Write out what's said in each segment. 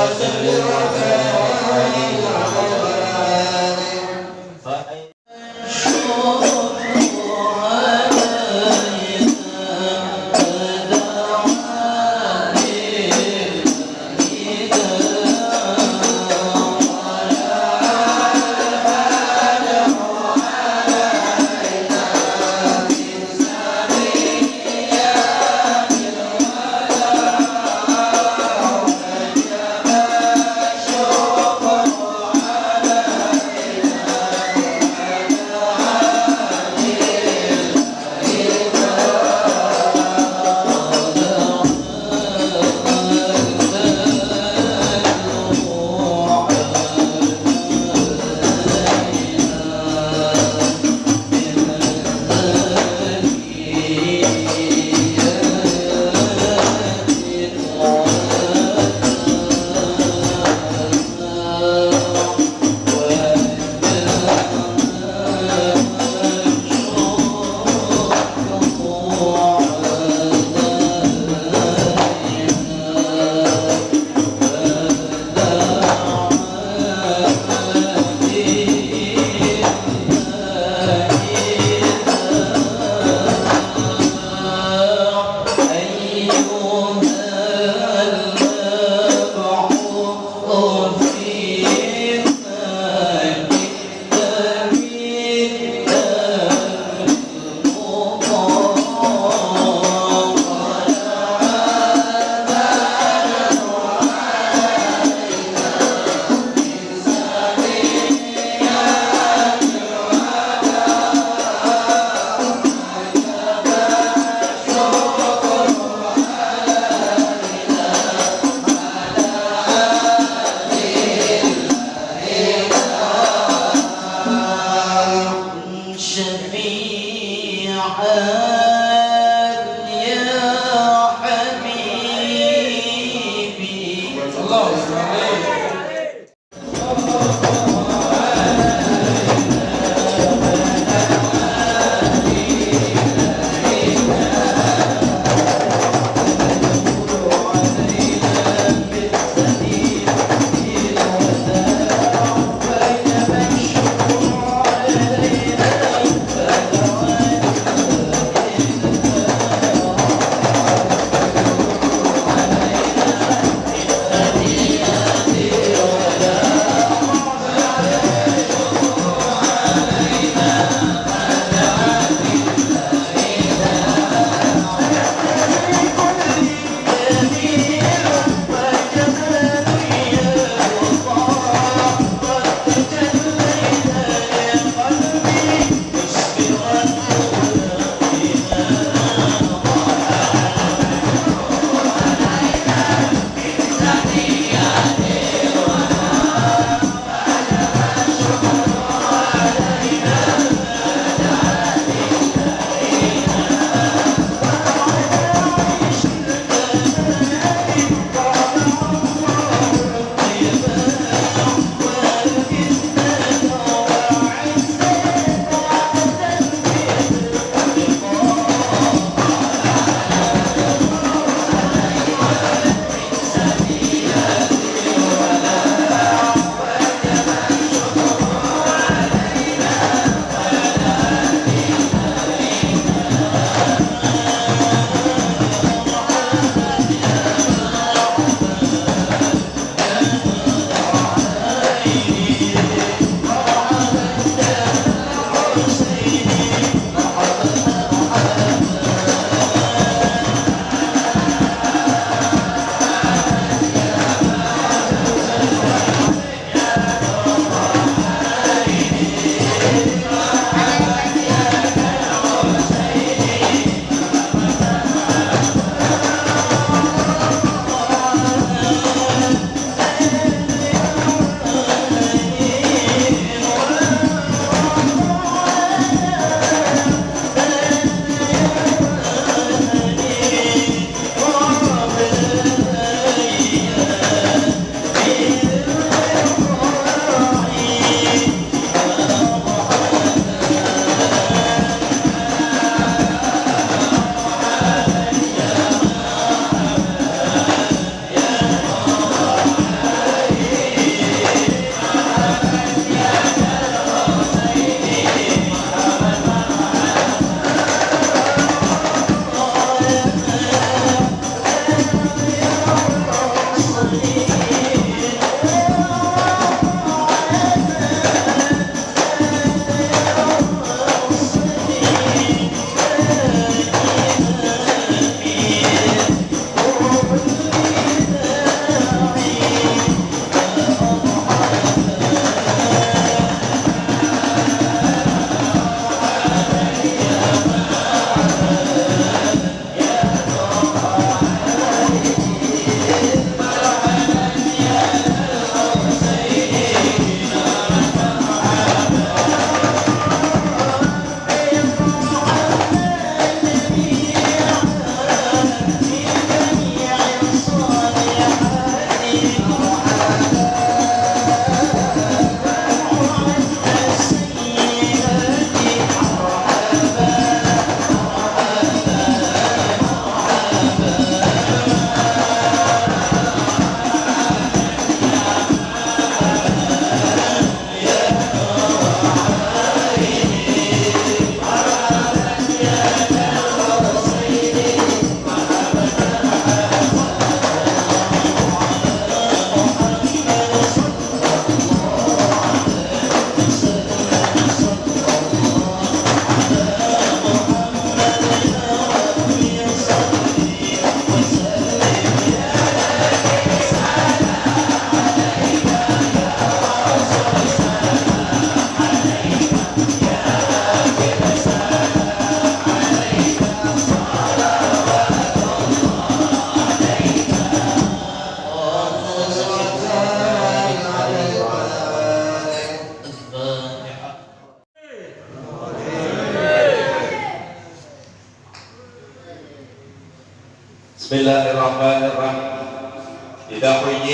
Yeah.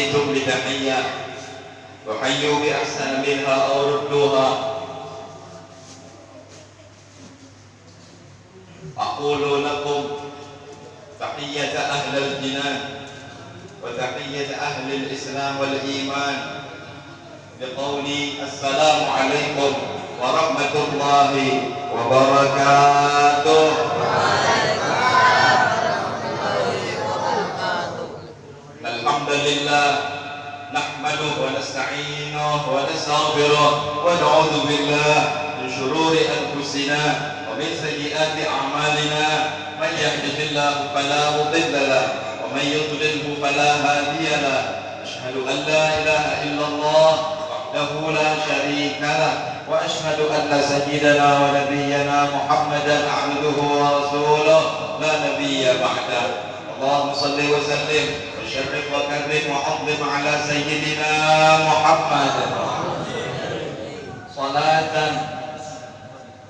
حييتم بتحية وحيوا بأحسن منها أو ردوها. أقول لكم تحية أهل الجنان وتحية أهل الإسلام والإيمان بقولي السلام عليكم ورحمة الله وبركاته. الحمد لله نحمده ونستعينه ونستغفره ونعوذ بالله من شرور أنفسنا ومن سيئات أعمالنا. من يهده الله فلا مضل له ومن يضلله فلا هادي له. أشهد أن لا إله إلا الله وحده لا شريك له وأشهد أن سيدنا ونبينا محمدا عبده ورسوله لا نبي بعده. اللهم صل وسلم وشرف وكرم وعظم على سيدنا محمد صلاة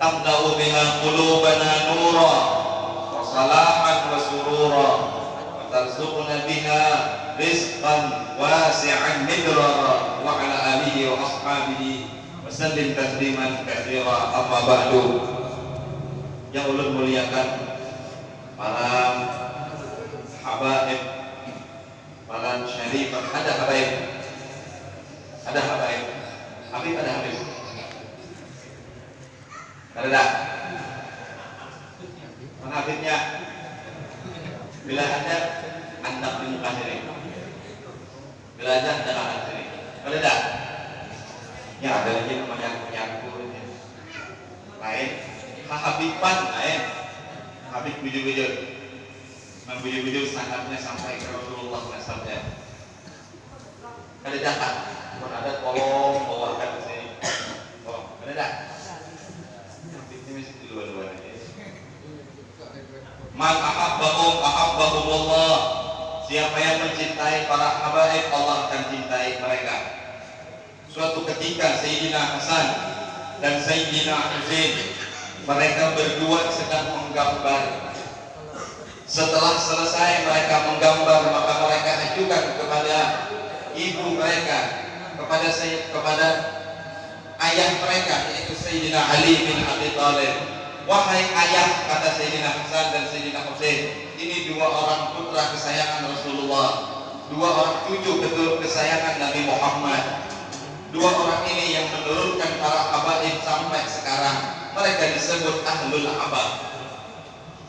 تملأ بها قلوبنا نورا وصلاحا وسرورا وترزقنا بها رزقا واسعا مدرارا وعلى آله وأصحابه وسلم تسليما كثيرا. أما بعد, yang ulun muliakan para habaib, para syarifah. Ada habaib, ada habaib, Habib ada Habib, ada mana Habibnya? Bila ada anak di muka sini, bila ada anak sini, ada tak? Ya ada lagi namanya penyaku lain, Habiban lain, Habib bujur-bujur, membujur-bujur sangatnya sampai ke Rasulullah SAW. Ada tak? Kalau ada tolong bawakan ke sini. Oh, ada tak? Habib ini mesti dua-dua aja. Man ahabbahum ahabbahumullah. Siapa yang mencintai para habaib, Allah akan cintai mereka. Suatu ketika Sayyidina Hasan dan Sayyidina Husain, mereka berdua sedang menggambar. Setelah selesai mereka menggambar, maka mereka ajukan kepada ibu mereka, kepada ayah mereka, yaitu Sayyidina Ali bin Abi Thalib. Wahai ayah, kata Sayyidina Hasan dan Sayyidina Husain, ini dua orang putra kesayangan Rasulullah, dua orang cucu kesayangan Nabi Muhammad. Dua orang ini yang menurunkan para habaib sampai sekarang. Mereka disebut ahlul abad.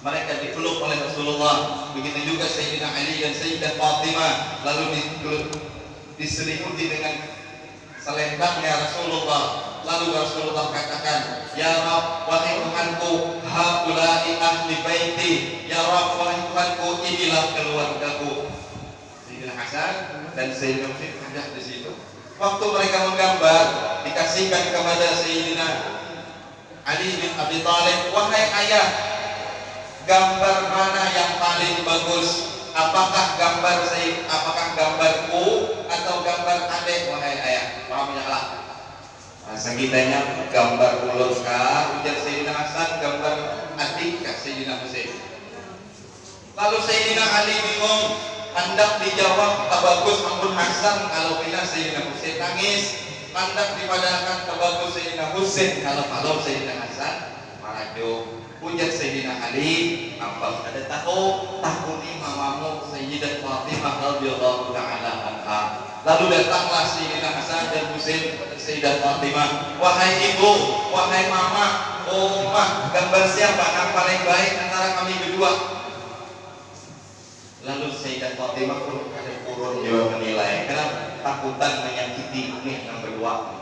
Mereka dipeluk oleh Rasulullah. Begitu juga Sayyidina Ali dan Sayyidah Fatimah. Lalu diselimuti dengan selendangnya Rasulullah. Lalu Rasulullah katakan, Ya Rabb, wahai Tuhanku, haulai ahli baiti. Ya Rabb, wahai Tuhanku, inilah keluargaku. Sayyidina Hasan dan Sayyidina Husain ada di situ. Waktu mereka menggambar, dikasihkan kepada Sayyidina Ali bin Abi Thalib. Wahai ayah, gambar mana yang paling bagus? Apakah gambarku atau gambar adik? Wahai ayah, pahamnya lah. Masa kitanya gambar ulun kah? Ujar Sayyidina Hasan, gambar adik kah Sayyidina Husain? Lalu Sayyidina Ali bingung, hendak dijawab tabagus ampun Hasan kalau bila Sayyidina Husain nangis, hendak dipadakan tabagus Sayyidina Husain kalau Sayyidina Hasan marajo. Ujar Sayyidina Ali, apa ada tahu takuni mamamu Sayyidah Fatimah radhiyallahu ta'ala anha. Lalu datanglah Sayyidina Hasan dan Husain kepada Sayyidah Fatimah. Wahai ibu, wahai mama, ummah, gambar siapa yang paling baik antara kami berdua? Lalu Sayyidah Fatimah pun ada kurun juga menilai, karena takutan menyakiti ini yang berdua.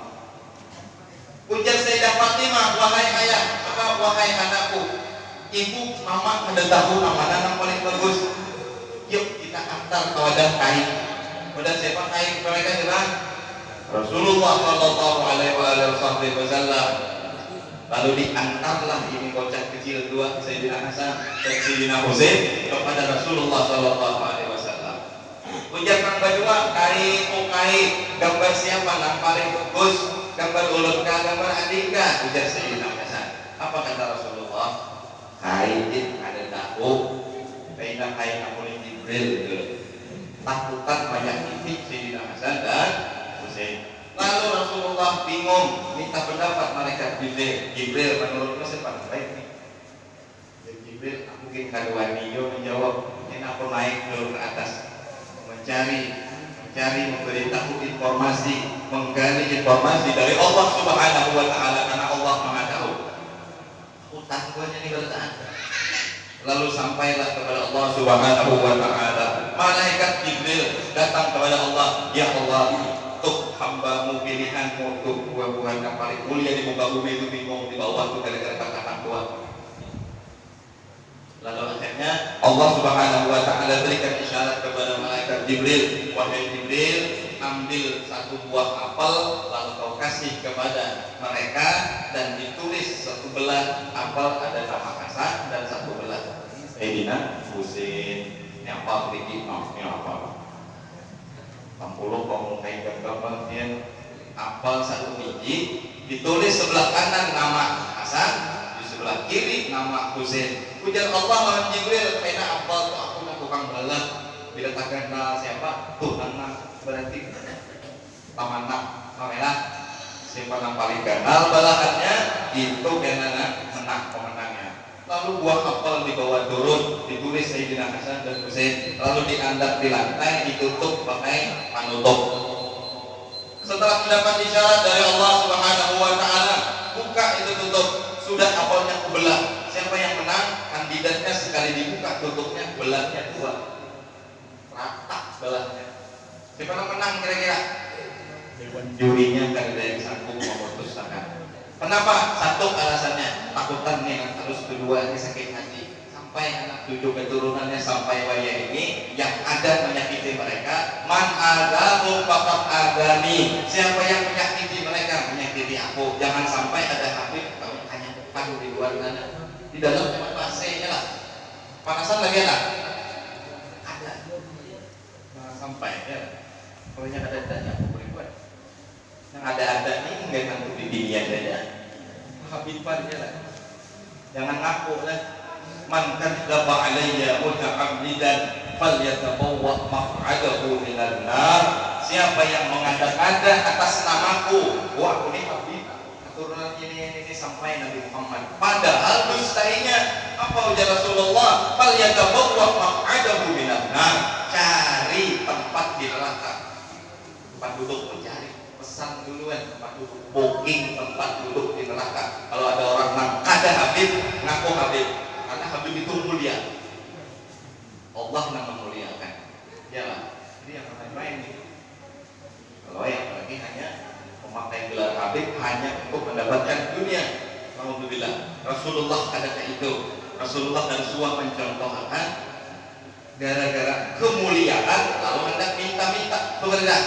Ujar Sayyidah Fatimah, wahai ayah, wahai anakku, ibu, mama ada tahu mana yang paling bagus? Yuk kita antar ke wadah kain. Wadah siapa kain? Mereka siapa? Rasulullah Shallallahu Alaihi Wasallam. Lalu diantarlah ini bocah kecil dua, Sayyidina Hasan dan Sayyidina Husain, kepada Rasulullah Shallallahu Alaihi Wasallam. Ujarkan berdua, kain, gambar siapa yang paling bagus? Gambar ulun kah, gambar adik kah? Ujar Sayyidina Hasan. Apa kata Rasulullah? Kain ada tahu, kain amulin Jibril. takutan menyakiti Sayyidina Hasan dan Husain. Lalu Rasulullah bingung minta pendapat malaikat Jibril. Jibril menurutmu siapa baik nih? Ya Jibril mungkin kaduaniyo menjawab, ini aku naik turun ke atas mencari memberitahu informasi, menggali informasi dari Allah Subhanahu wa taala karena Allah Maha tahu. Aku takutnya nih bertahan. Lalu sampailah kepada Allah Subhanahu wa taala. Malaikat Jibril datang kepada Allah, ya Allah, untuk hambamu pilihanmu untuk buah-buahan yang paling mulia di muka bumi itu bingung di bawah itu gara-gara kata buah. Lalu akhirnya Allah Subhanahu wa taala berikan isyarat kepada malaikat Jibril, wahai Jibril, ambil satu buah apel lalu kau kasih kepada mereka dan ditulis satu belah apel ada nama Hasan dan satu belah Sayyidina Husain. Ini apa sedikit? Ini apa? 60 kau kayak gambar apel satu biji ditulis sebelah kanan nama Hasan, di sebelah kiri nama Husain. Ujar Allah lawan Jibril, "Aina apel tu aku nak tukang belah." Bila tak kenal siapa? Tuhan berarti pamanak pamelah. Siapa yang paling kenal belahannya itu kenana menang pemenangnya. Lalu buah apel dibawa turun, ditulis Sayyidina Hasan dan Husain, lalu diangkat di lantai, ditutup pakai panutup. Setelah mendapat isyarat dari Allah Subhanahu wa taala, buka itu tutup, sudah apelnya kebelah. Siapa yang menang? Kandidatnya sekali dibuka tutupnya belahnya dua. Rata belahnya. Siapa yang menang kira-kira? Dewan jurinya kan ada yang sanggup memutuskan. Kenapa? Satu alasannya takutan nih terus kedua ini sakit hati sampai anak cucu keturunannya sampai waya ini yang ada menyakiti mereka. Man adahu faqad adani. Siapa yang menyakiti mereka menyakiti aku. Jangan sampai ada habib kami hanya padu di luar sana. Di dalam cuma AC-nya lah. Panasan lagi ada? Ada. Nah, sampai ya. Kalau yang ada-adanya aku boleh buat. Yang ada-ada ini enggak tentu di dunia saja. Habiban aja lah. Jangan ngaku lah. Man kadzdzaba alayya muta'ammidan falyatabawwa maq'adahu minan nar. Siapa yang mengada-ngada atas namaku, wah ini habib keturunan ini sampai Nabi Muhammad. Padahal dustainya apa ujar Rasulullah? Falyatabawwa maq'adahu minan nar. Cari tempat di neraka. Tempat duduk mencari. Pesan duluan tempat duduk, booking tempat duduk di neraka. Kalau ada orang ada habib, ngaku habib, karena habib itu mulia. Allah yang memuliakan. Ya lah, ini yang main-main nih. Kalau yang lagi hanya memakai gelar habib hanya untuk mendapatkan dunia. Alhamdulillah. Rasulullah ada itu. Rasulullah dan suah mencontohkan gara-gara kemuliaan lalu hendak minta-minta kepada.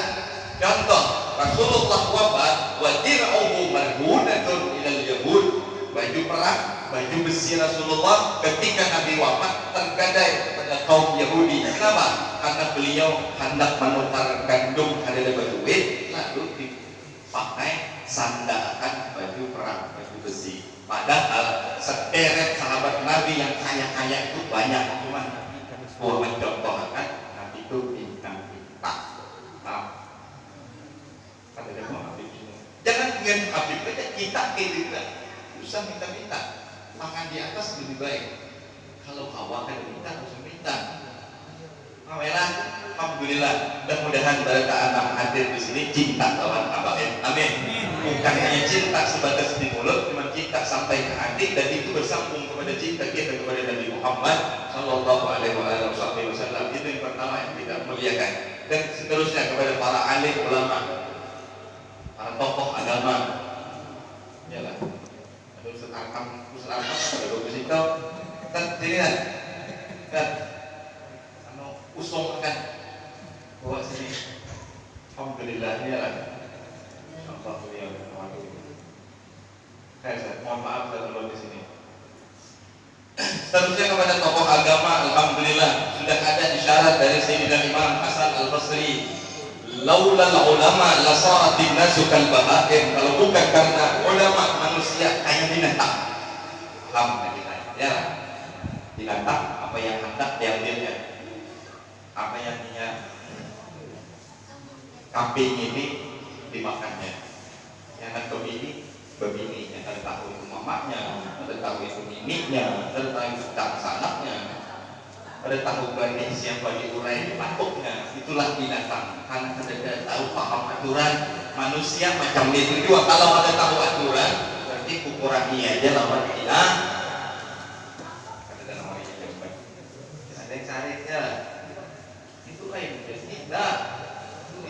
Contoh, Rasulullah wafat wa dir'uhu marhunatun ilal yahud. Baju perang, baju besi Rasulullah ketika Nabi wafat tergadai kepada kaum Yahudi. Kenapa? Karena beliau hendak menukar gandum adalah duit, lalu dipakai sandakan baju perang, baju besi. Padahal sederet sahabat Nabi yang kaya-kaya itu banyak, cuma Nabi kan mencontohkan Nabi itu minta-minta. Jangan dengan habib aja kita juga usah minta-minta, makan di atas lebih baik. Kalau hawa kan minta harus minta. Alhamdulillah, alhamdulillah. Mudah-mudahan mereka anak hadir di sini cinta lawan habaib. Amin. Bukan hanya cinta sebatas di mulut, cuma cinta sampai ke hati dan itu bersambung kepada cinta kita kepada Nabi Muhammad Sallallahu Alaihi Wasallam. Itu yang pertama yang kita muliakan. Dan seterusnya kepada para alim ulama, para tokoh agama. Yalah. Ada Ustaz Arkam, ada bagus itu. Kan sini kan. Usung akan bawa sini. Alhamdulillah ya lah. Alhamdulillah. Saya mohon maaf kalau di sini. Seterusnya kepada tokoh agama, alhamdulillah sudah ada isyarat dari Sayyidina Imam Hasan Al-Basri. Laulal ulama lasaratin nasu kal bahaim. Kalau bukan karena ulama manusia kayak binatang. Alhamdulillah. Ya. Binatang apa yang hendak diambilnya. Apa yang dia kambing ini dimakannya, yang kebini bebininya, ada tahu itu mamanya, ada tahu itu miminya, ada tahu itu sanaknya, ada tahu bani siapa diurai di patuknya. Itulah binatang, karena ada tahu paham aturan. Manusia macam itu juga, kalau ada tahu aturan berarti kukurangi aja lawan dia. Ada nama dia yang baik, ada yang caranya itu lain tidak.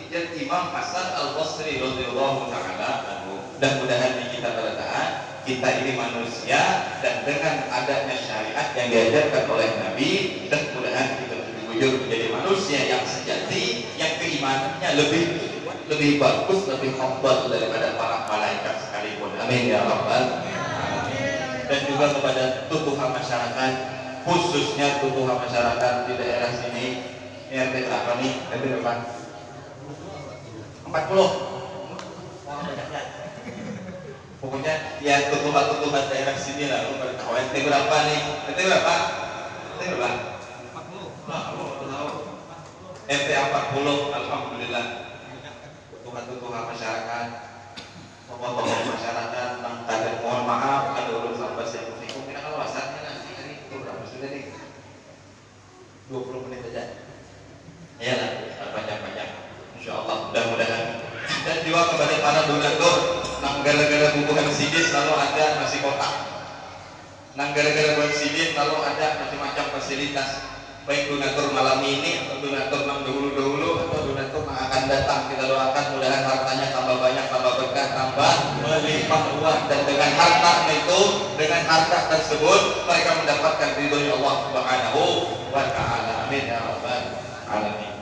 Dan Imam Hasan Al-Basri radhiyallahu taala anhu. Mudah-mudahan di kita bertahan, kita ini manusia dan dengan adanya syariat yang diajarkan oleh Nabi, dan mudah-mudahan kita terwujud menjadi manusia yang sejati, yang keimanannya lebih bagus, lebih afdal daripada para malaikat sekalipun. Amin ya rabbal alamin. Dan juga kepada tutuhan masyarakat, khususnya tutuhan masyarakat di daerah sini, RT berapa nih? RT berapa? 40. Pokoknya ya tutuhan daerah sini lah. Lu pada tahu RT berapa nih? RT berapa? RT berapa? 40. RT 40. Alhamdulillah. Tutuhan masyarakat, tokoh-tokoh masyarakat, dan mohon maaf kalau belum sampai saya hukum. Kita kalau wasatnya nanti itu berapa sudah nih? 20 menit aja. Iyalah, banyak-banyak. Insyaallah, mudah-mudahan. Dan juga kepada para donatur, nang gara-gara bukuhan sidin selalu ada nasi kotak, nang gara-gara buat sidin selalu ada macam-macam fasilitas, baik donatur malam ini atau donatur nang dahulu-dahulu atau donatur yang akan datang. Kita doakan mudah-mudahan hartanya tambah banyak, tambah berkah, tambah melimpah ruah, dan dengan harta itu, dengan harta tersebut mereka mendapatkan ridho Allah Subhanahu wa taala. Amin ya rabbal alamin.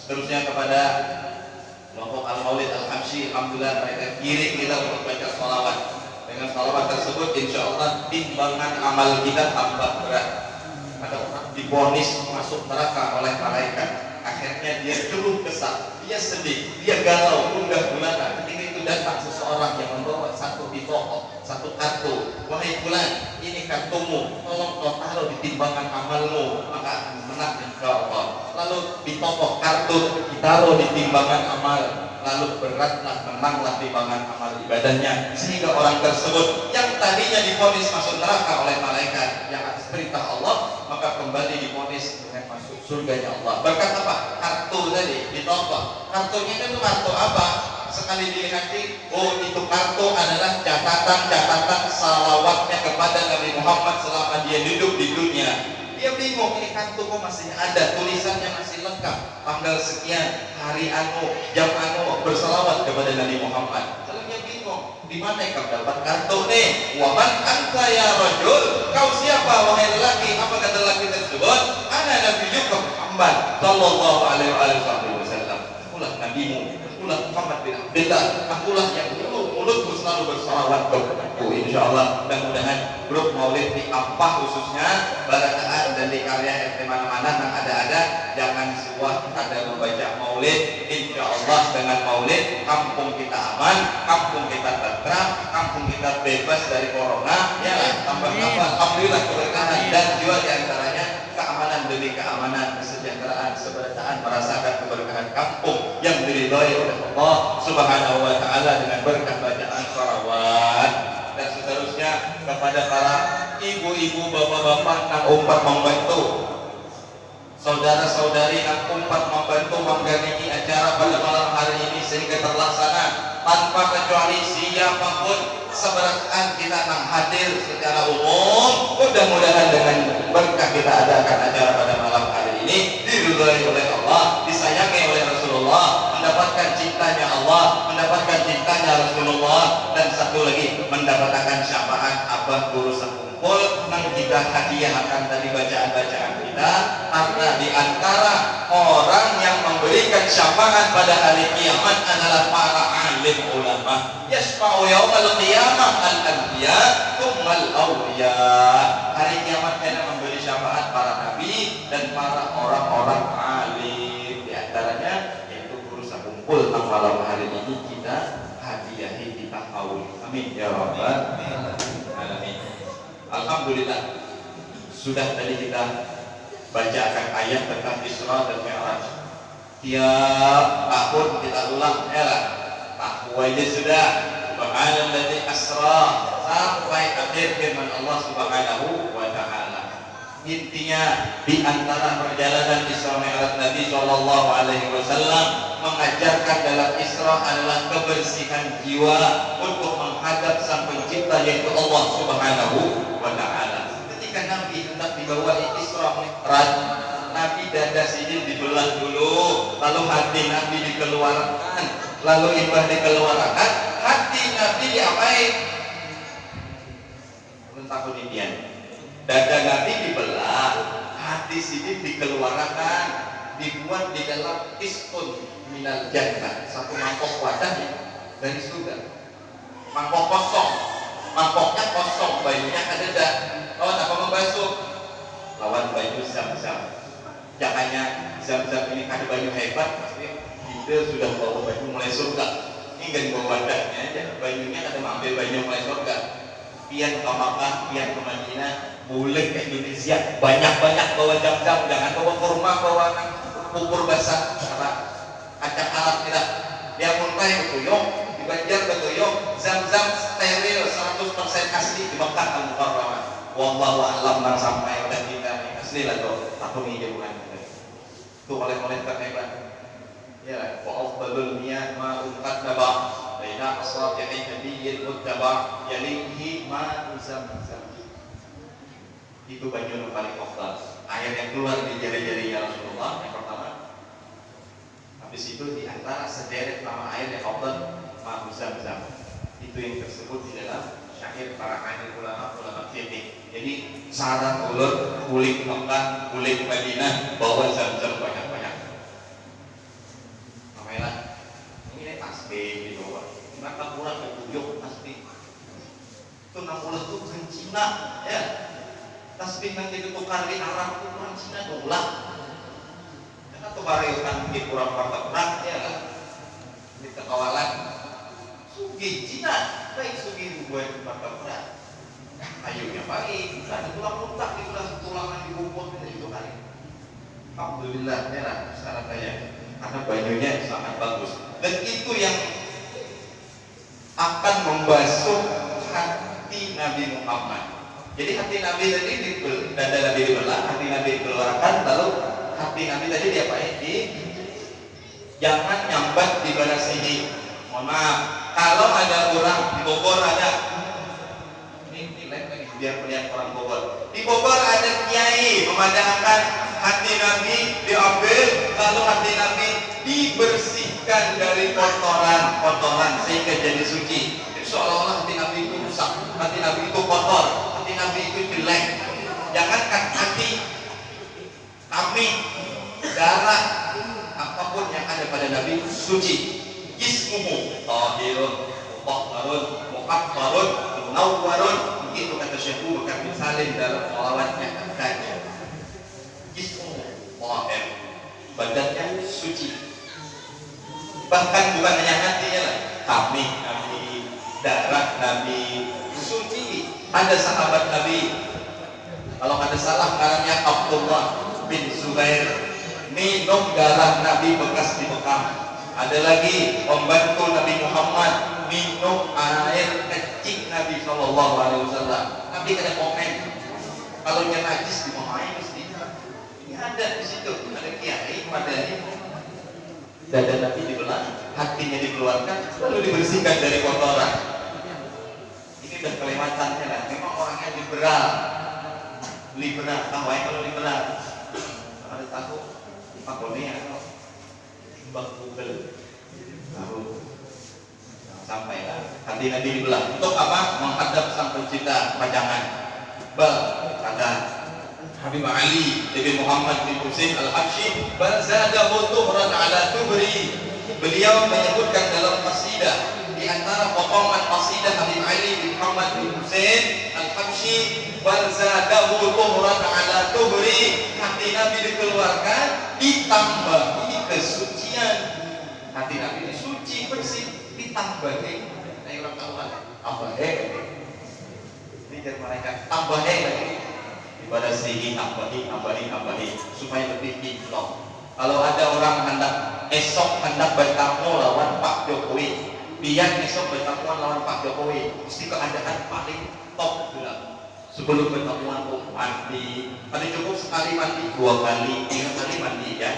Seterusnya kepada kelompok Al-Maulid Al-Habsyi, alhamdulillah mereka giring kita untuk baca sholawat. Dengan sholawat tersebut insya Allah timbangan amal kita tambah berat. Ada orang divonis masuk neraka oleh malaikat, akhirnya dia keluh kesah, dia sedih, dia galau, gundah gulana. Ketika itu datang seseorang yang membawa satu bitokoh, satu kartu, wahai fulan, ini kartumu, tolong kau taruh di timbangan amalmu, maka akan menang insya Allah. Lalu bitokoh kartu ditaruh di timbangan amal, lalu beratlah, menanglah timbangan amal ibadahnya, sehingga orang tersebut yang tadinya divonis masuk neraka oleh malaikat yang atas perintah Allah, maka kembali divonis dengan masuk surganya Allah. Berkat apa? Kartu tadi ditokoh. Kartunya itu kartu apa? Sekali dilihati, oh itu kartu adalah catatan-catatan salawatnya kepada Nabi Muhammad selama dia hidup di dunia. Dia bingung, ini kartu kok masih ada, tulisannya masih lengkap, tanggal sekian, hari anu, jam anu, berselawat kepada Nabi Muhammad. Lalu dia bingung, di mana kau dapat kartu nih? Waman anta ya rajul, kau siapa wahai lelaki? Apa kata lelaki tersebut? Ana nabiyyuka Muhammad sallallahu alaihi wasallam. Akulah nabimu, akulah Muhammad bin Abdullah, akulah yang mulutku selalu bersalawat kepadaku. Insyaallah, mudah-mudahan grup Maulid di Ampah khususnya Barataan dan di karya RT mana-mana yang ada jangan semua ada membaca Maulid. Insyaallah dengan Maulid kampung kita aman, kampung kita tentram, kampung kita bebas dari corona. Ya, tambah-tambah alhamdulillah keberkahan, dan juga diantaranya keamanan demi keamanan, kesejahteraan, keberkahan, merasakan keberkahan kampung yang diridhai oleh Allah Subhanahu wa taala dengan berkah bacaan shalawat. Dan seterusnya kepada para ibu-ibu, bapak-bapak yang umpat membantu, saudara-saudari yang umpat membantu menggandingi acara pada malam hari ini sehingga terlaksana tanpa kecuali siapapun seberatan kita akan hadir secara umum. Mudah-mudahan dengan berkah kita adakan acara pada malam hari ini diridhai oleh Allah, disayangi oleh Rasulullah, mendapatkan cintanya Allah, mendapatkan cintanya Rasulullah, dan satu lagi mendapatkan syafaat abah guru sekumpul nang kita hadiahkan dari bacaan-bacaan kita. Karena di antara orang yang memberikan syafaat pada hari kiamat adalah para alim ulama. Yasfa'u yaumal qiyamah al-anbiya tsummal awliya. Hari kiamat yang memberi syafaat para nabi dan para orang-orang alim. Di antaranya yaitu guru sekumpul nang malam hari ini kita hadiahi, kita haul. Amin ya rabbal alamin. Alhamdulillah, sudah tadi kita bacakan ayat tentang Isra dan Mi'raj. Tiap tahun kita ulang, ya lah. Tahu aja sudah. Subhanalladzi asra sampai akhir firman Allah Subhanahu wa taala. Intinya di antara perjalanan Isra Mi'raj Nabi Shallallahu alaihi wasallam mengajarkan dalam Isra adalah kebersihan jiwa untuk menghadap Sang Pencipta yaitu Allah Subhanahu wa taala. Ketika Nabi hendak dibawa Isra Mi'raj, Nabi dada sini dibelah dulu, lalu hati Nabi dikeluarkan, lalu imbah dikeluarkan, hati Nabi diapain? Takut impian. Dada Nabi dibelah, hati sini dikeluarkan, dibuat di dalam iskun minal jannah, satu mangkok wadah dari surga. Mangkok kosong, mangkoknya kosong, bajunya ada. Oh, apa membasuh? Lawan baju Zam-Zam. Jangannya Zam-Zam ini ada baju hebat, pasti kita sudah bawa baju mulai surga. Ini nggak dibawa wadahnya aja, bajunya ada mengambil baju mulai surga. Pian ke Makkah, pian ke Madinah, boleh ke Indonesia, banyak-banyak bawa Zam-Zam, jangan bawa kurma, bawa bubur basah, kacang alat kita. Dia muntah betuyung, di Banjar betuyung, Zam-Zam steril 100% asli di Makkah Al-Mukarramah. Wallahu a'lam nang sampai udah kita nih asli lah tuh, aku nih bukan itu oleh-oleh terhebat. Ya, wa afdalul niyat ma unqad naba baina asabi'i nabiyyin muttaba yalihi ma Zam-Zam. Itu banyu yang paling afdal. Air yang keluar di jari-jarinya Rasulullah yang pertama. Habis itu di antara sederet nama air yang afdal ma Zam-Zam. Itu yang tersebut di dalam syair para ahli ulama fikih. Jadi saran ulun kulit Mekah, kulit Madinah bawa Zam-Zam banyak-banyak. Namanya ini tasbih gitu. Maka kurang ketujuh tasbih. Itu 60 itu bukan Cina, ya. Tasbih yang ditukar di Arab itu orang Cina dolar. Karena tuh varian di kurang perang ya kan. Di kekawalan sugi Cina, baik sugi buat perang. Ayunya baik, ada tulang-tulang di tulangan di bubuk itu kali. Alhamdulillah ya lah syarat saya. Karena bajunya sangat bagus. Dan itu yang akan membasuh hati Nabi Muhammad. Jadi hati Nabi tadi dada Nabi dibelah, hati Nabi dikeluarkan, lalu hati Nabi tadi diapain? Jangan nyambat di balas sini. Mohon maaf, kalau ada orang di Bogor ada ini lagi biar melihat orang Bogor. Di Bogor ada kiai memadamkan hati Nabi diambil, lalu hati Nabi dibersihkan dari kotoran sehingga jadi suci. Seolah-olah hati Nabi itu rusak, hati Nabi itu kotor, hati Nabi itu jelek. Jangankan hati, kami, darah, apapun yang ada pada Nabi suci. Jismuhu tahirun, mutahharun, muqaffarun, munawwarun. Begitu kata Syekh Bakar bin Salim dalam shalawatnya katanya. Jismuhu tahir, badannya suci. Bahkan bukan hanya hatinya lah, kami, darah Nabi suci. Ada sahabat Nabi, kalau ada salah namanya Abdullah bin Zubair, minum darah Nabi bekas di bekam. Ada lagi pembantu Nabi Muhammad minum air kecil Nabi Shallallahu alaihi wasallam. Nabi ada komen, kalau yang najis dimakai mesti. Ini ada di situ, ada kiai padanya dada Nabi dibelah, hatinya dikeluarkan, lalu dibersihkan dari kotoran. Ini udah kelewatannya lah. Memang orangnya liberal. Tahu ya kalau liberal? Ada tahu? Pak Boni atau Mbak Google? Tahu? Sampai lah. Hati Nabi dibelah. Untuk apa? Menghadap Sang Pencipta pajangan. Kata Habib Ali bin Muhammad bin Husain Al-Habsyi, bal zadahu tuhran ala tubri. Beliau menyebutkan dalam qasidah, di antara potongan qasidah Habib Ali bin Muhammad bin Husain Al-Habsyi, bal zadahu tuhran ala tubri. Hati Nabi dikeluarkan, ditambahi kesucian. Hati Nabi suci, bersih, ditambahi. Ayo orang tahu apa ini jadi mereka tambahi lagi. Pada sini tambahi supaya lebih kinclong. Kalau ada orang esok hendak bertamu lawan Pak Jokowi, biar esok bertamuan lawan Pak Jokowi, mesti keadaan paling top juga. Sebelum bertamuan mandi, ada cukup sekali mandi, 2 kali, 3 kali mandi ya.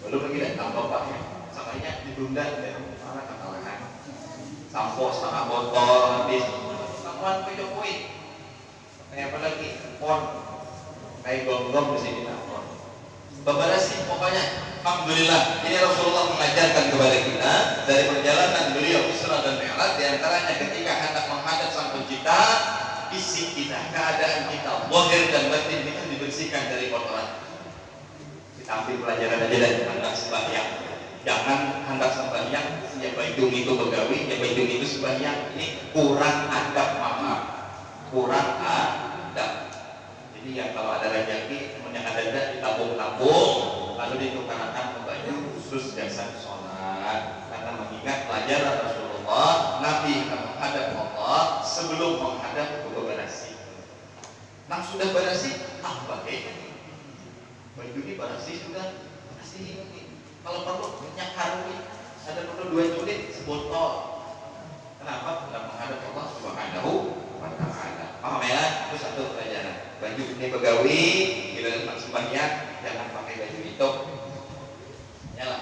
Belum lagi datang bapaknya, samanya ditunda deh, malah kekalahan. Sampo setengah botol habis, pertemuan Pak Jokowi. Kayak apa lagi? Pon, kayak gonggong di sini pon. Beberasi pokoknya. Alhamdulillah, ini Rasulullah mengajarkan kepada kita dari perjalanan beliau Isra dan Mi'raj, diantaranya ketika hendak menghadap Sang Pencipta, isi kita, keadaan kita, zahir dan batin kita dibersihkan dari kotoran. Kita ambil pelajaran aja dari hendak sembahyang. Jangan hendak sembahyang, ya baidung itu begawi, ya baidung itu sembahyang. Ini kurang adab, maaf, kurang adab. Jadi yang kalau ada rezeki, yang ada ditabung-tabung, lalu ditukarkan ke baju khusus jasad sholat, karena mengingat pelajaran Rasulullah, Nabi menghadap Allah sebelum menghadap berasi. Nah sudah berasi, bagaimana? Baju ini berasi sudah, berasi ini. Kalau perlu minyak harumi, ada perlu 2 culit sebotol. Kenapa? Tidak menghadap Allah Subhanahu wa Ta'ala. Paham ya? Itu satu pelajaran. Baju ini begawi, bila tempat sembahyang, jangan pakai baju itu. Nyala.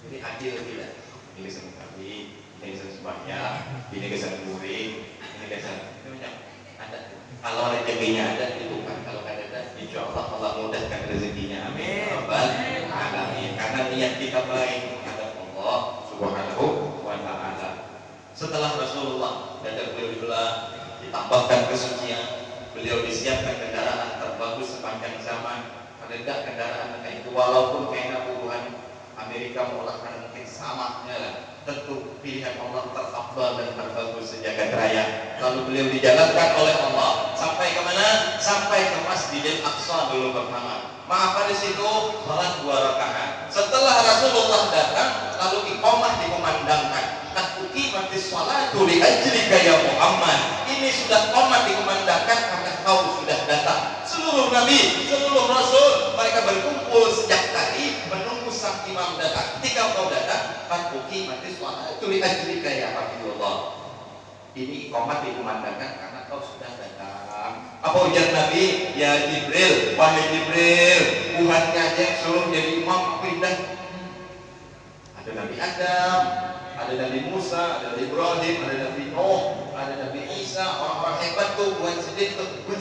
Jadi adil tidak. Ini kesan kami, ini kesan sembahyang, ini kesan guring, ini kesan. Ada. Kalau rezekinya ada, itu kan. Kalau ada, insya Allah Allah mudahkan rezekinya. Amin. Rabbal alamin. Karena niat kita baik menghadap Allah Subhanahu wa Ta'ala. Setelah Rasulullah dan beliau ditambahkan kesucian, beliau disiapkan kendaraan terbagus sepanjang zaman. Ada enggak kendaraan kayak itu, walaupun kayaknya puluhan Amerika menolakkan mungkin sama ya, tentu pilihan Allah terafdal dan terbagus sejagat raya. Lalu beliau dijalankan oleh Allah sampai ke mana? Sampai ke Masjidil Aqsa dulu pertama. Maka di situ salat 2 rakaat. Setelah Rasulullah datang, lalu iqamah dikumandangkan. Uqimatis sholatu li ajlika ya Muhammad. Ini sudah qomat dikumandangkan karena kau sudah datang. Seluruh nabi, seluruh rasul, mereka berkumpul sejak tadi menunggu sang imam datang. Ketika kau datang, uqimatis sholatu li ajlika ya Habibullah. Ini qomat dikumandangkan karena kau sudah datang. Apa ujar Nabi? Ya Jibril, wahai Jibril, Tuhannya aja yang suruh jadi imam, pindah. Ada Nabi Adam, ada Nabi Musa, ada Nabi Ibrahim, ada Nabi Nuh, ada Nabi Isa, orang-orang hebat tuh, bukan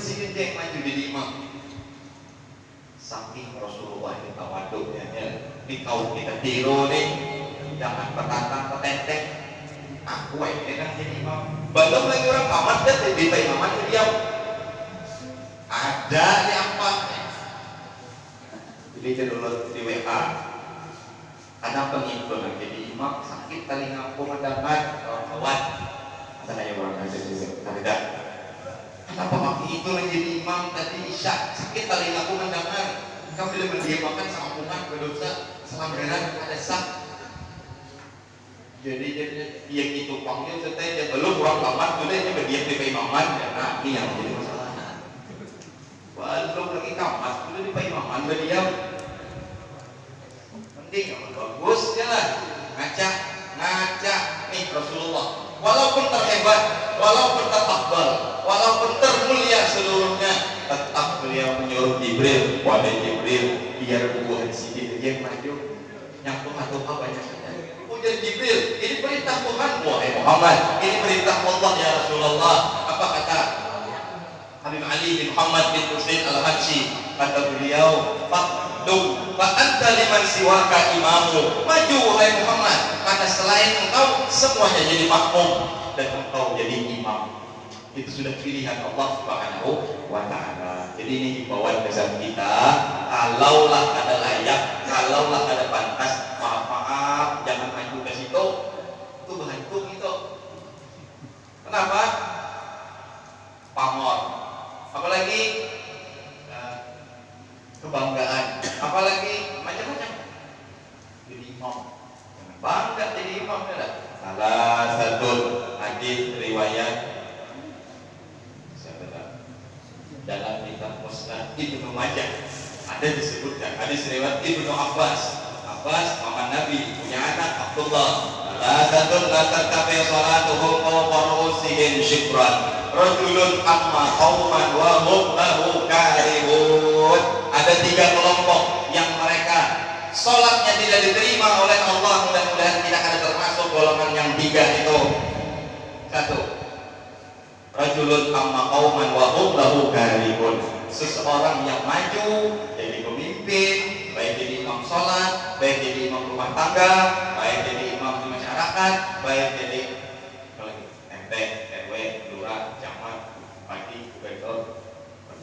sedikit yang maju jadi imam. Saking Rasulullah ini tawaduknya, ini kau kita tiru nih, jangan petantang-petenteng. Aku ini kan jadi imam. Belum lagi orang amat dan di imaman dia ada di apa? Jadi dulu di WA. Ada pengikut yang jadi imam sakit telinga pemandangan kawan-kawan. Ada yang orang aja juga tidak. Kenapa waktu itu yang jadi imam tadi isya sakit telinga pemandangan? Kamu bila berdiamakan sampungan berdosa selanggaran ada sah. Jadi dia gitu panggil setelah belum orang tamat sudah dia berdiam di imaman ya. Nah ini yang jadi masalah. Belum lagi tamat sudah di imaman berdiam. Bagus ya lah, ngaca nih Rasulullah. Walaupun terhebat, walaupun terafdal, walaupun termulia seluruhnya, tetap beliau menyuruh Jibril, wahai Jibril, biar buah sedikit dia maju. Yang Tuhan banyak saja. Ujar Jibril, ini perintah Tuhan, wahai Muhammad, ini perintah Allah ya Rasulullah. Apa kata Habib Ali bin Muhammad bin Husain Al-Habsyi? Kata beliau, fa anta liman siwaka imamu. Maju wahai Muhammad, karena selain engkau semuanya jadi makmum dan engkau jadi imam. Itu sudah pilihan Allah Subhanahu wa Ta'ala. Jadi ini himbauan besar kita, kalaulah ada layak, kalaulah ada pantas, maaf jangan maju ke situ. Itu berhantung itu. Kenapa? Pamor. Apalagi kebanggaan, apalagi macam-macam. Jadi imam, jangan bangga jadi imam ya. Salah satu hadis riwayat dalam kitab Musnad Ibnu Majah ada disebutkan hadis riwayat Ibnu Abbas. Paman Nabi punya anak Abdullah. La tattabi salatuhum fawqa ru'usihim syikran. Rajulun amma qauman wa hum lahu karihun. Ada 3 kelompok yang mereka salatnya tidak diterima oleh Allah. Mudah-mudahan tidak ada termasuk golongan yang 3 itu. 1. Rajulun amma qauman wa hum lahu karihun. Seseorang yang maju jadi pemimpin, baik jadi imam sholat, baik jadi imam rumah tangga, baik jadi imam di masyarakat, baik jadi MT, RW, lurah, camat, bupati, gubernur,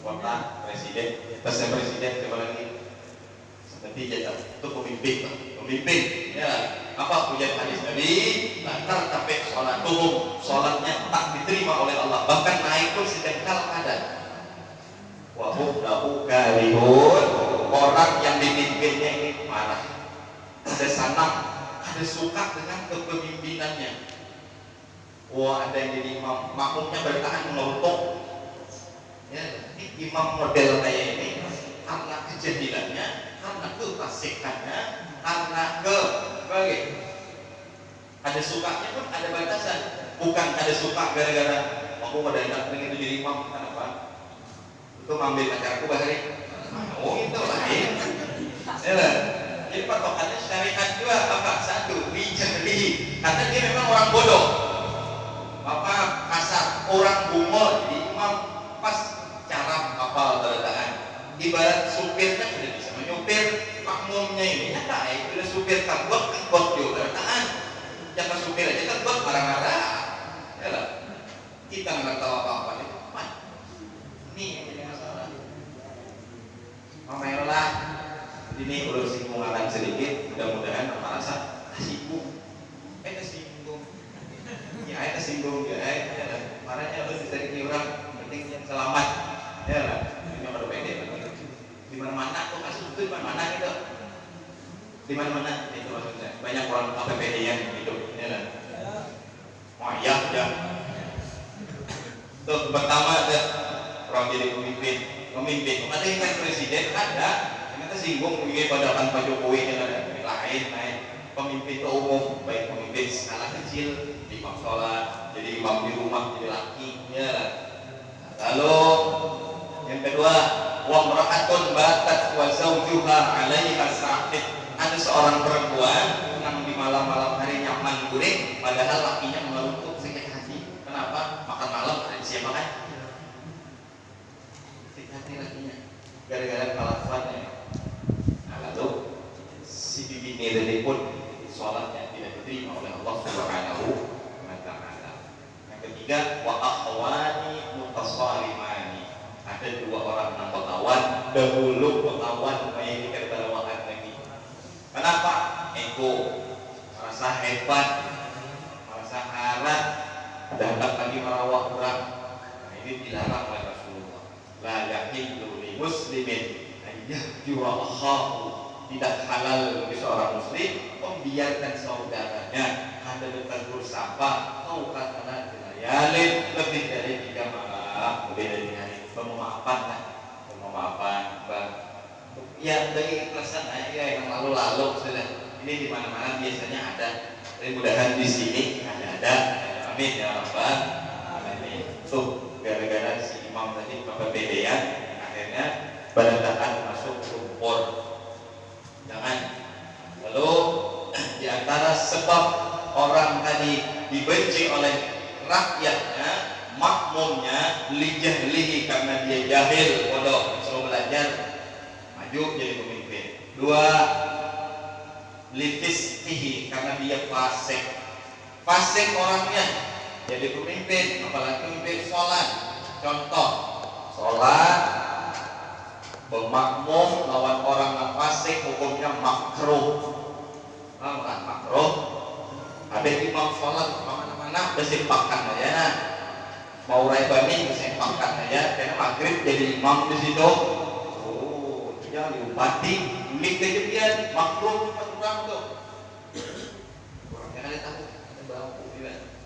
kota, presiden, presiden, coba lagi. Seperti jadi itu pemimpin, ya. Apa pujian hadis Nabi? Lantar tapi sholat umum, sholatnya tak diterima oleh Allah, bahkan naik pun sedangkal ada. Wahum lahu karihun, orang yang dipimpinnya ini marah, ada sanang, ada suka dengan kepemimpinannya. Wah, ada yang jadi imam, makmumnya bertahan mengutuk. Ya, ini imam model kayak ini karena kejahilannya, karena kefasikannya, karena ada sukanya pun ada batasan. Bukan ada suka gara-gara aku pada enak itu jadi imam, kenapa? Itu ngambil pacarku bahari. Oh itu lain. Ya, jadi patokannya syariat juga apa? 1, dijahili. Karena dia memang orang bodoh. Apa kasar, orang bungo jadi imam pas cara kapal berdaan. Ibarat supirnya sudah bisa menyupir, makmumnya ini nyata itu udah supir takbot juga berdaan. Jangan supir aja takbot marah-marah. Ya lah. Kita nggak tahu apa-apa itu. Ini Mamelah ini udah singgungan sedikit, mudah-mudahan merasa tersinggung. Tersinggung. Ya, tersinggung ya. Marahnya harus dicari orang, penting yang selamat. Ya lah, ini kalau pede. Di mana-mana kok kasus itu di mana-mana gitu. Di mana-mana itu maksudnya. Banyak orang APBD yang hidup, ya lah. Wayah ya. Tuh pertama ada orang jadi pemimpin. Ada yang kan presiden ada, ternyata singgung begini padahal Pak Jokowi yang ada lain. Pemimpin umum, baik pemimpin skala kecil, imam sholat, jadi imam di rumah, jadi laki, ya. Lalu yang kedua, wa mar'atun batat wa zawjuha 'alaiha sa'id. Ada seorang perempuan yang di malam-malam hari nyaman guring, padahal lakinya mengelutuk sakit hati. Kenapa? Makan malam ada siapa kan? Hati lakinya gara-gara kelakuannya. Nah, lalu si bibi ini pun sholatnya tidak diterima oleh Allah Subhanahu wa Ta'ala. Yang ketiga, wa akhwani mutasalimani. Ada 2 orang yang berkawan, dahulu berkawan baik keberwakan lagi. Kenapa? Ego, merasa hebat, merasa harap, ada hendak lagi merawat orang. Nah, ini dilarang oleh Rasulullah. La yahillu li muslimin ayyahjura akhahu. Tidak halal bagi seorang muslim membiarkan saudaranya ada dekat bersapa kau katakan layalin lebih dari 3 malam, lebih dari hari pemaafan lah, pemaafan bang. Ya dari ikhlasan aja yang lalu-lalu sudah. Ini di mana-mana biasanya ada. Mudah-mudahan di sini ada. Amin ya rabbal alamin. Tuh gara-gara si imam tadi kepedean akhirnya badan taat masuk lumpur. Jangan. Lalu di antara sebab orang tadi dibenci oleh rakyatnya, makmumnya, lijahlihi karena dia jahil, bodoh, suruh belajar, maju jadi pemimpin. 2, lifisqihi karena dia fasik. Fasik orangnya jadi pemimpin, apalagi pemimpin sholat. Contoh, sholat bermakmum lawan orang yang fasik hukumnya makruh. Makruh. Ada imam sholat kemana-mana bersimpakan aja. Mau raibani bersimpakan aja. Karena maghrib jadi imam di situ. Oh, jangan diupati. Mik kejadian makruh orang tuh. Orangnya kan tahu ada bau.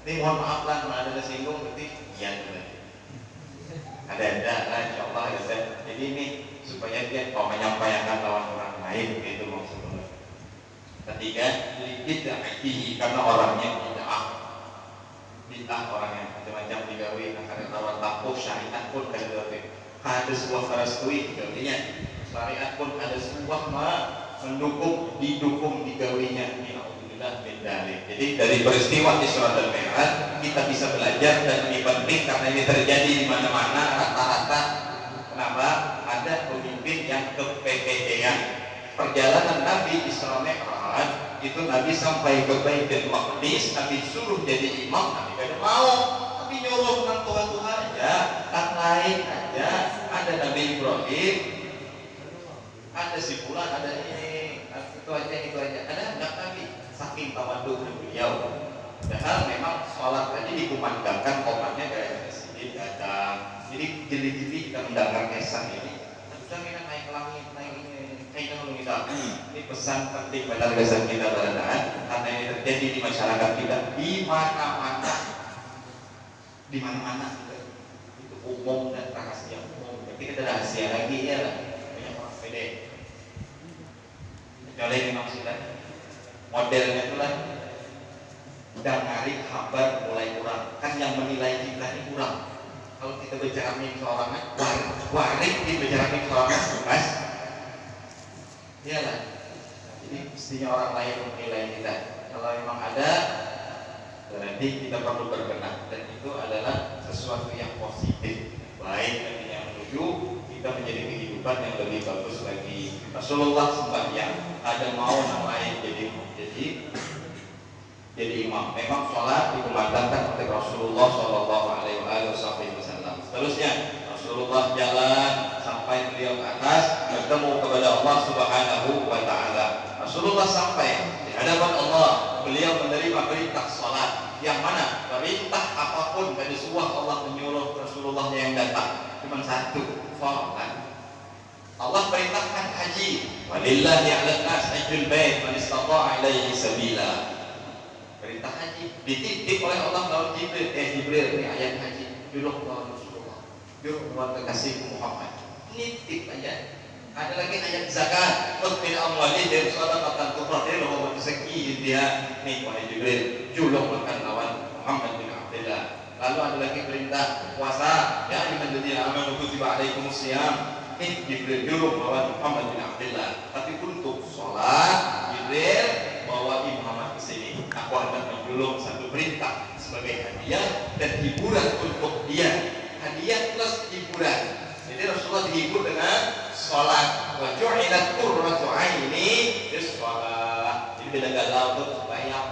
Ini mohon maaf lah, kalau ada tersinggung berarti iya. Ada lah, insya Allah ada. Jadi ini supaya dia menyampaikan lawan orang lain, itu maksudnya. Ketiga, bid'ah karena orangnya bid'ah orang yang macam-macam digawe karena lawan tapuh syariat pun ada sebuah farastui digawinya, syariat pun ada sebuah didukung digawinya. Jadi dari peristiwa Isra dan Mi'raj kita bisa belajar, dan ini penting karena ini terjadi di mana-mana rata-rata. Kenapa? Ada pemimpin yang kepedean. Perjalanan Nabi Isra Mi'raj itu Nabi sampai ke Baitul Maqdis, Nabi suruh jadi imam, Nabi tidak mau. Nabi nyuruh tentang Tuhan aja, tak lain aja. Ada Nabi Ibrahim, ada si fulan, ada ini, itu aja. Ada enggak Nabi? Saking tawadhu'nya beliau. Padahal memang sholat aja dikumandangkan komannya kayak masjid datang. Jadi jeli-jeli kita mendengar kesan ini. Sudah kita naik langit, naik ini, kayak kalau kita. Ini pesan penting pada kesan kita berandaan, karena ini terjadi di masyarakat kita di mana-mana. Di mana-mana itu umum dan rahasia umum. Jadi kita rahasia lagi ya lah. Banyak orang pede. Kecuali memang sudah modelnya itu lah udah ngarik kabar mulai kurang, kan yang menilai kita ini kurang. Kalau kita bicara min seorang warik kita bicara min seorang bebas iyalah. Jadi mestinya orang lain menilai kita. Kalau memang ada berarti kita perlu berbenah, dan itu adalah sesuatu yang positif, baik nantinya menuju kita menjadi kehidupan yang lebih bagus lagi. Rasulullah sembahyang ada mau namanya jadi imam. Memang sholat dikumandangkan oleh Rasulullah Shallallahu Alaihi Wasallam. Seterusnya Rasulullah jalan sampai beliau ke atas bertemu kepada Allah Subhanahu Wa Taala. Rasulullah sampai di hadapan Allah, beliau menerima perintah sholat. Yang mana perintah apapun dari sebuah Allah menyuruh Rasulullah yang datang cuma satu, sholat. Allah perintahkan haji, walillahi 'alan nas hajjul bait man istata'a ilaihi sabila. Perintah haji dititip oleh Allah lawan Jibril. Jibril ini ayat haji, juluh lawan Rasulullah, juluh lawan kekasih Muhammad. Nitip aja. Ada lagi ayat zakat, khudh min amwalihim shadaqatan tutahhiruhum wa tuzakkihim biha. Nih wahai Jibril, juluh makan lawan Muhammad bin Abdullah. Lalu ada lagi perintah puasa, ya ayyuhalladzina amanu kutiba alaikumusiyam. Jibril juluh bawa Muhammad bin Abdullah. Tapi untuk sholat Jibril bawa Muhammad ke sini. Aku hendak menjulung satu perintah sebagai hadiah dan hiburan untuk dia. Hadiah plus hiburan. Jadi Rasulullah dihibur dengan sholat. Wa ju'ilat qurratu aini bis sholat. Jadi bila galau tuh sembahyang.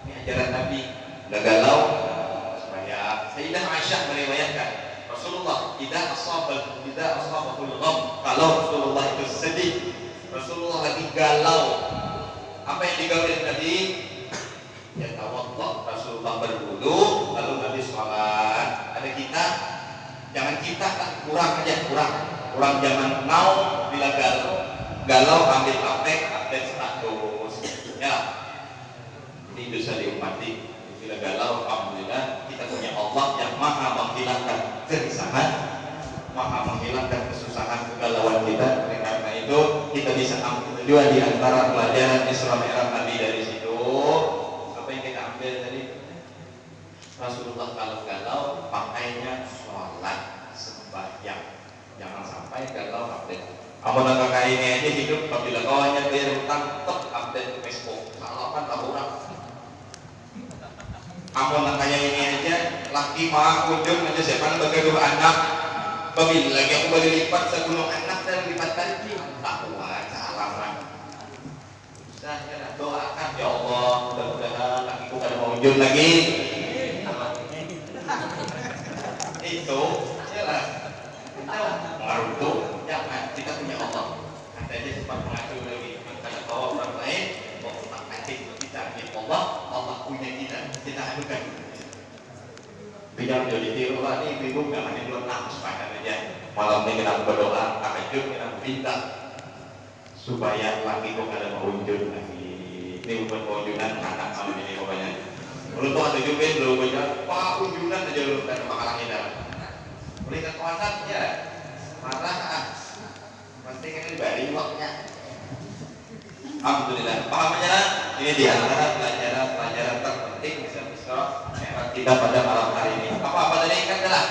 Ini ajaran Nabi. Bila galau sembahyang. Sayyidah Aisyah meriwayatkan Rasulullah tidak asabul gham. Kalau Rasulullah itu sedih, Rasulullah lagi galau, apa yang digawain tadi? Ya tawadhu. Rasulullah berwudu, lalu Nabi sholat. Ada kita, jangan kita kan kurang zaman now. Bila galau ambil update status ya. Ini bisa diumati. Bila galau, alhamdulillah kita punya Allah yang maha menghilangkan kegelisahan, maha menghilangkan kesusahan, kegalauan kita. Karena itu kita bisa ambil juga di antara pelajaran Isra Mi'raj Nabi dari situ. Apa yang kita ambil tadi? Rasulullah kalau galau pakainya sholat, sembahyang. Jangan sampai galau update. Amun kakak ini aja hidup apabila kawannya dia utang tetap update Facebook. Kalau kan tak kurang. Amun kayak ini aja laki mah kunjung aja siapa bagi dua anak. Apabila lagi aku balik lipat segunung anak dan lipat lagi tak kuat salaman. Saya doakan ya Allah mudah-mudahan lakiku kada mau kunjung lagi. Itu jelas. Baru tuh jangan kita punya Allah. Ada aja sempat mengatur lagi karena bawa orang lain mau tak mati kita ambil Allah. Allah punya kita adukan. Biar jadi tiru lah nih, bingung nggak hanya dua nafas pada aja. Malam ini kita berdoa, tahajud kita minta supaya laki kok ada mengunjung lagi. Ini bukan pengunjungan anak sama ini pokoknya. Belum tuh ada juga belum banyak. Pak kunjungan aja belum dan bakalan kita. Boleh kekuatan ya, marah pasti kan diberi waktunya. Alhamdulillah, paham aja. Ini di antara pelajaran terpenting bisa kita pada malam hari ini. Apa tadi kan adalah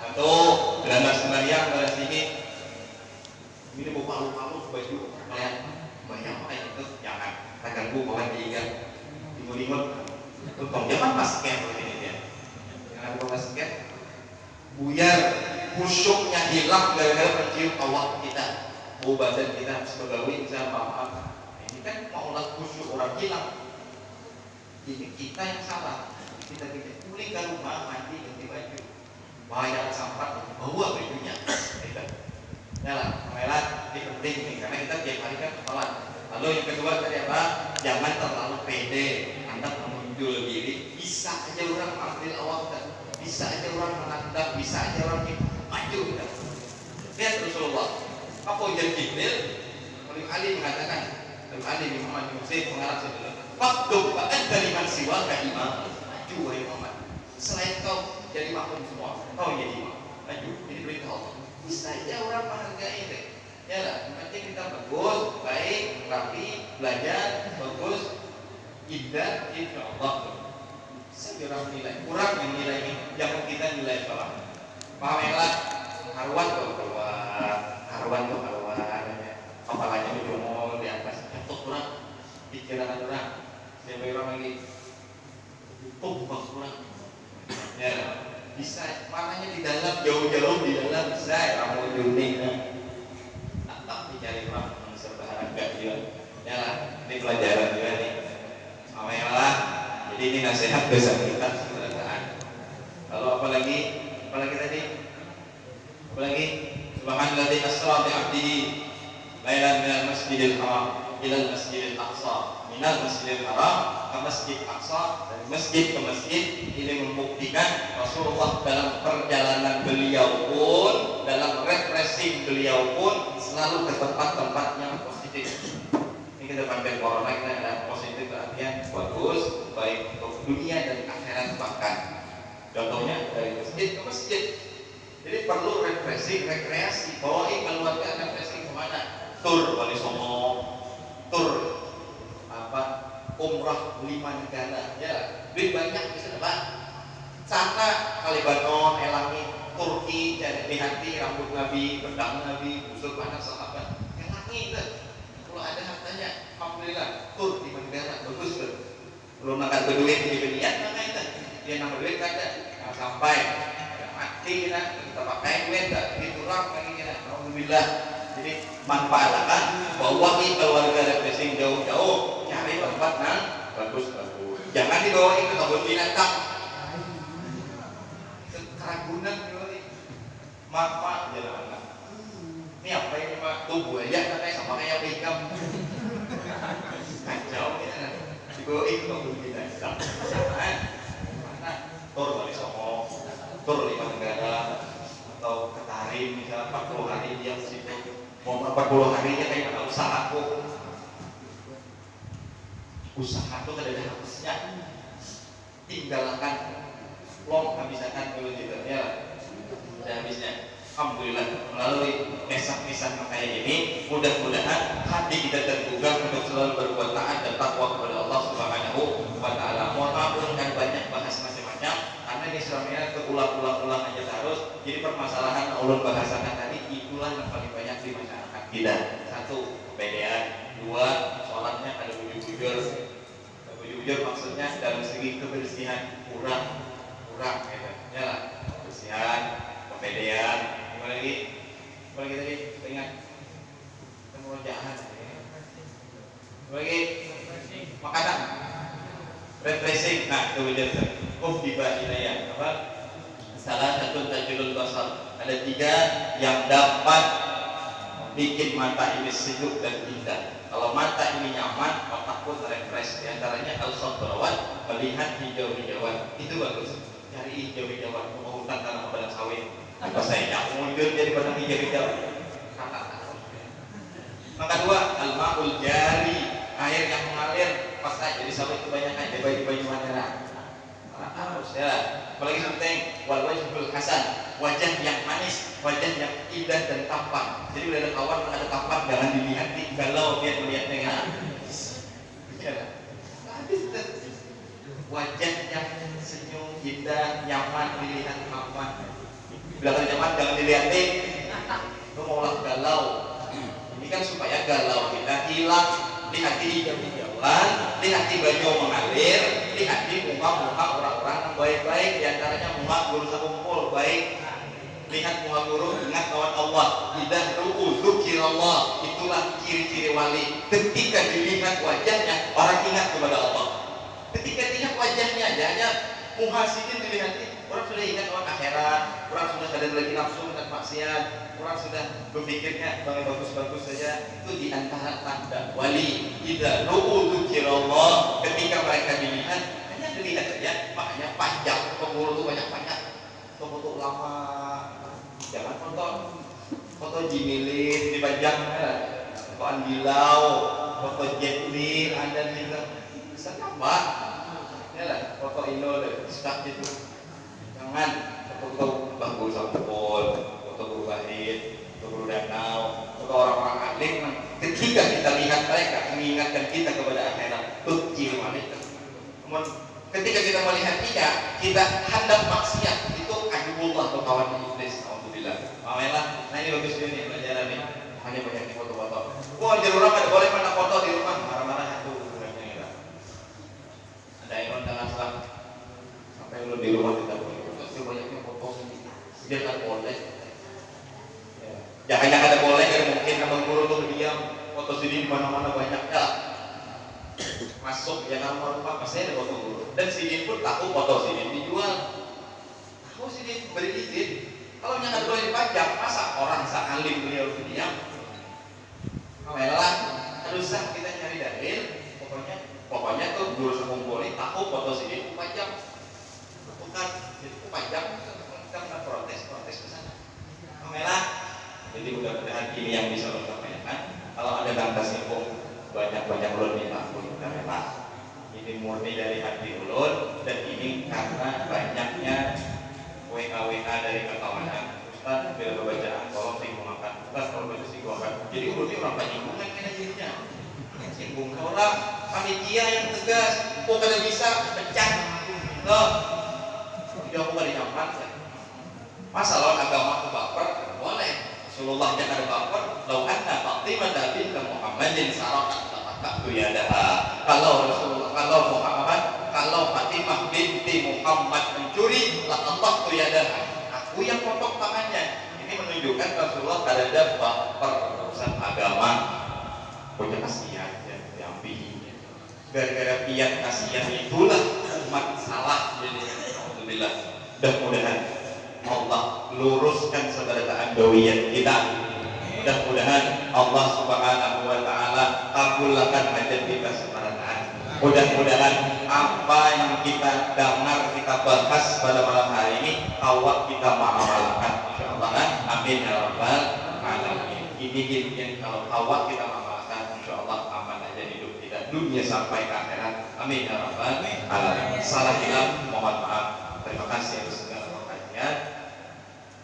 satu berangkat sembahyang pada sini. Ini mau palu baju kalian banyak apa itu jangan ganggu bawa diingat timur itu jangan basket ini dia jangan bawa basket buyar khusyuknya hilang gara-gara mencium awak kita badan kita sebagai bisa maaf ini kan maulah khusyuk orang hilang ini kita yang salah kita pulang ke rumah mandi ganti baju bayar sampah bawa bajunya lah, ini penting nih karena kita tiap hari kan sholat. Lalu yang kedua tadi apa? Jangan terlalu pede. Anda menunjuk diri, bisa aja orang ambil awak, bisa aja orang menantang, bisa aja orang maju. Lihat Rasulullah. Apa ujar Jibril? Oleh Ali mengatakan, Oleh Ali bin Muhammad bin Zaid mengarang sebelum. Waktu bahkan dari mansiwa ke imam, maju wahai Muhammad. Selain kau jadi makmum semua, kau jadi imam, maju. Ini berita Allah. Bisa aja orang menghargai deh. Ya lah, penting kita bagus, baik, rapi, belajar, bagus, indah, insya Allah. Bisa orang nilai, kurang yang nilai ini, jangan kita nilai salah. Paham ya lah? Haruan tuh keluar, apalagi menjongol di atas, jatuh kurang, pikiran orang, siapa orang lagi, tumpah kurang. Ya lah. Bisa, maknanya di dalam jauh-jauh di dalam bisa kamu unik tak dicari orang yang berharga juga ya lah ini pelajaran juga nih amelah jadi ini nasihat dosa kita sebenarnya lalu apalagi tadi apalagi subhanalladzi asra bi 'abdihi lailan minal masjidil haram ilal masjidil aqsa minal masjidil haram ke masjid aqsa dari masjid ke masjid ini membuktikan Rasulullah dalam perjalanan beliau pun dalam refreshing beliau pun selalu ke tempat-tempat yang positif. Ini kita pandai corona kita ada positif artinya bagus baik untuk dunia dan akhirat bahkan contohnya dari masjid ke masjid jadi perlu refreshing rekreasi bawain keluarga refreshing kemana tur Wali Songo tur umrah 5 negara ya duit banyak bisa dapat sana Lebanon, Elangi, Turki jadi hati rambut Nabi, pedang Nabi, busur panah sahabat Elangi itu kalau ada hartanya alhamdulillah tur 5 negara bagus tuh belum makan berduit di dunia mana itu dia nambah duit ada yang sampai mati kita pakai duit gak diturang lagi kita alhamdulillah jadi manfaatkan bawain keluarga refreshing jauh-jauh cari tempat yang bagus jangan dibawa ke kebun binatang keragunan mak jalan ini apa ini pak tubuh aja katanya sama kayak beckham kacau ya dibawa ke kebun binatang mana tur Wali Songo tur 5 negara atau ke Tarim misalnya 40 hari dia situ mau 40 harinya kayak ada usaha tuh tidak ada habisnya tinggalkan long habiskan dulu gitu ya ada habisnya alhamdulillah melalui kisah-kisah kayak ini mudah-mudahan hati kita tergugah untuk selalu berbuat taat dan takwa kepada Allah Subhanahu wa taala. Mohon maaf kan banyak bahas macam-macam karena ini selama terulang-ulang aja terus jadi permasalahan ulun bahasakan tadi itulah yang paling banyak di masyarakat kita. 1 kepedean, 2 sholatnya ada bujur-bujur maksudnya dalam segi kebersihan kurang gitu ya lah kebersihan kepedean apa lagi tadi ingat kemuliaan apa lagi makanan refreshing nah itu bujur ya apa salah satu tajulul basar ada 3 yang dapat bikin mata ini sejuk dan indah. Kalau mata ini nyaman, otak pun refresh. Di antaranya al-khadrawat, melihat hijau-hijauan. Itu bagus. Cari hijau-hijauan, mau hutan tanah padang sawit. Apa saya nyak mundur jadi padang hijau-hijau. Maka 2, al-ma'ul jari, air yang mengalir. Pas aja di sawit kebanyakan di baju-baju Madura. Harus ya. Apalagi penting wal wajhul hasan. wajah yang manis, wajah yang indah dan tampan. Jadi udah ada kawan ada tampan jangan dilihat nih, galau dia melihatnya kan. Wajah yang senyum, indah, nyaman dilihat tampan. Belakang nyaman jangan dilihatin. Lu maulah galau. Ini kan supaya galau kita hilang. Lihat di hijau-hijauan, lihat di baju mengalir, lihat di muka-muka orang-orang yang baik-baik, diantaranya muka guru sekumpul baik. Lihat muka guru ingat kawan Allah. Idah ru'u dzukirallah, itulah ciri-ciri wali. Ketika dilihat wajahnya, orang ingat kepada Allah. Ketika lihat wajahnya aja, hanya muhasidin dilihatin, orang sudah ingat kawan akhirat, orang sudah sadar lagi nafsu dan maksiat, orang sudah berpikirnya bang bagus-bagus saja. Itu diantara tanda wali. Idza ru'u dzukirallah, ketika mereka dilihat, hanya dilihat saja, makanya panjang pengurus itu banyak-banyak. Foto ulama, jangan foto jimilin dipajang, foto andilau, foto jetlin, ada juga bisa tambah. Ya lah, foto Indo deh, stuck gitu. Jangan foto Bangku Sampul, foto Guru Wahid, foto Guru Danau, foto orang-orang alim. Ketika kita lihat mereka, mengingatkan kita kepada akhirat, ciri wanita. Namun ketika kita melihat dia, kita hendak maksiat, itu aduullah atau kawan iblis. Alhamdulillah. Mamelah, nah ini bagus ini pelajaran nih. Hanya banyak foto-foto. Wah, di rumah ada boleh mana foto di rumah, marah-marah satu. Ada yang jangan salah sampai lu di rumah kita boleh foto, banyaknya foto dia kan boleh ya, jangan ada boleh kan mungkin abang guru tuh diam foto sini mana-mana banyak ya masuk ya kalau rumah pasti ada foto guru dan sini pun tahu foto sini dijual tahu sini beri izin kalau jangan boleh dipajang masa orang sa'alim beliau diam malah harus kita cari dalil pokoknya tuh guru sekumpul ini tahu foto sini pajang bukan itu pajang kita nggak protes ke sana Kamela. Jadi mudah-mudahan ini yang bisa lo sampaikan. Kalau ada kata simpung banyak-banyak ulun minta ampun Kamela, ini murni dari hati ulun dan ini karena banyaknya WA dari kawanan Ustaz bila bacaan tolong singgung makan Ustaz kalau baca singgung makan jadi ulun ini orang penyinggungan kena jadinya singgung orang panitia yang tegas, kok kada bisa pecah loh tidak aku gak dinyaman masa lawan agama aku baper boleh Rasulullah jangan ada baper lau anna Fatimah binti Muhammadin sarakat laqatu yadaha kalau Rasulullah kalau Fatimah binti Muhammad mencuri laqatu yadaha aku yang potong tangannya. Ini menunjukkan Rasulullah kada ada baper urusan agama punya kasihan yang pihinya gara-gara pian kasihan itulah umat salah jadi alhamdulillah mudah-mudahan Allah luruskan keadaan dawiyat kita mudah-mudahan Allah subhanahu wa ta'ala kabulkan hajat kita sekarang mudah-mudahan apa yang kita dengar kita bahas pada malam hari ini awak kita mengamalkan insyaallah amin ya rabbal alamin ini yang kalau awak kita dunia sampai ke akhirat amin ya rabbal alamin. Salah hilang mohon maaf, terima kasih atas segala perhatian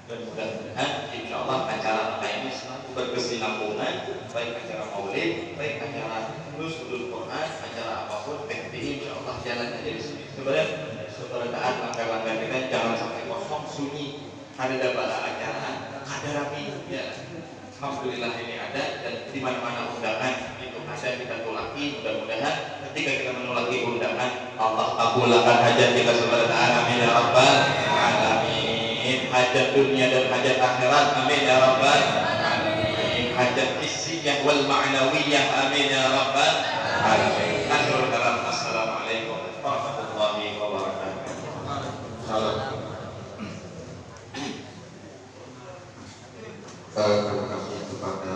dan mudah-mudahan insyaallah acara ini selalu berkesinambungan baik acara maulid baik acara nuzulul Quran acara apapun penting insyaallah jalannya dari sini sebenarnya keberadaan langkah-langkah kita jangan sampai kosong sunyi ada acara ada rami ya alhamdulillah ini ada dan di mana-mana undangan ada kita tulaki mudah-mudahan ketika kita menulaki undangan Allah kabulkan hajat kita subhanahu wa ta'ala amin ya rabbal alamin hajat dunia dan hajat akhirat amin ya rabbal alamin hajat hissiyah wal ma'nawiyah amin ya rabbal alamin. Akhirul kalam assalamualaikum warahmatullahi wabarakatuh. Salam.